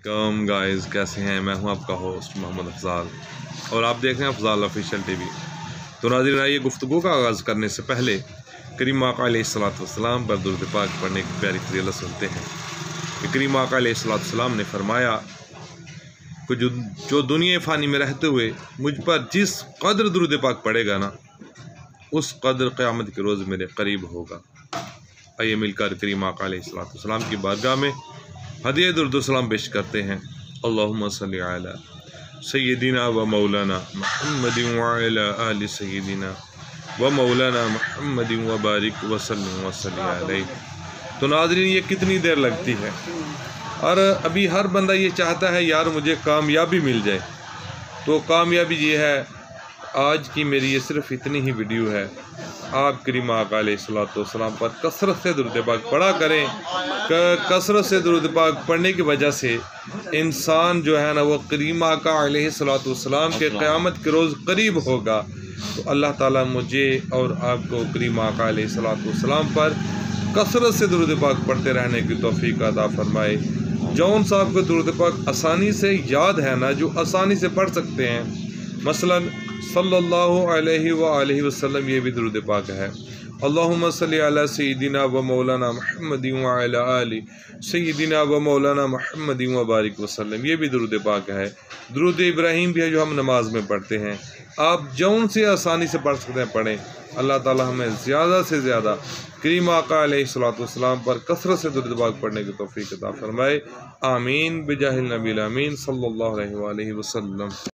अलैकुम गाइस, कैसे हैं? मैं हूं आपका होस्ट मोहम्मद अफजाल और आप देख रहे हैं अफजाल ऑफिशियल टीवी। तो नाज़रीन, आइए गुफ्तगू का आगाज़ करने से पहले करीम आका अलैहिस्सलाम पर दुरूद पाक पढ़ने की प्यारी फजीलत सुनते हैं कि करीम आका अलैहिस्सलाम ने फरमाया कि जो दुनिया फ़ानी में रहते हुए मुझ पर जिस कदर दुरूद पाक पड़ेगा ना, उस कदर क़यामत के रोज़ मेरे करीब होगा। आइए मिलकर करीम आका अलैहिस्सलाम की बारगाह में हदिया दुरूद सलाम पेश करते हैं। अल्लाहुम्मा सल्ली अला सय्यदिना व मौलाना मुहम्मदिन व अला आलि सय्यदिना व मौलाना मुहम्मदिन व बारिक व सल्लिम व सल्ली अलैहि। तो नाज़रीन, ये कितनी देर लगती है, और अभी हर बंदा ये चाहता है यार मुझे कामयाबी मिल जाए। तो कामयाबी ये है, आज की मेरी ये सिर्फ इतनी ही वीडियो है। आप करीम आका अलैहिस्सलाम पर कसरत से दुरूद पाक पढ़ा करें। कसरत से दुरूद पाक पढ़ने की वजह से इंसान जो है ना, वो करीम आका अलैहिस्सलाम के क़यामत के रोज़ करीब होगा। तो अल्लाह ताला मुझे और आपको करीम आका अलैहिस्सलाम पर कसरत से दुरूद पाक पढ़ते रहने की तौफीक अता फरमाए। जौन साहब को दुरूद पाक आसानी से याद है ना, जो आसानी से पढ़ सकते हैं, मसलन सल्लल्लाहु अलैहि व आलिहि वसल्लम, ये भी दुरूद पाक है। अल्लाहुम्मा सल्ली अला सय्यदिना व मौलाना मुहम्मदिन व अला आलि सय्यदिना व मौलाना मुहम्मदिन व बारिक वसल्लम, ये भी दुरूद पाक है। दुरूद इब्राहीम भी है जो हम नमाज में पढ़ते हैं। आप जौन से आसानी से पढ़ सकते हैं पढ़ें। अल्लाह ताला हमें ज़्यादा से ज़्यादा करीम आका अलैहिस्सलाम पर कसरत से दुरूद पाक पढ़ने की तौफीक अता फरमाए। आमीन बिजाहिल नबील अमीन सल्लल्लाहु अलैहि वसल्लम।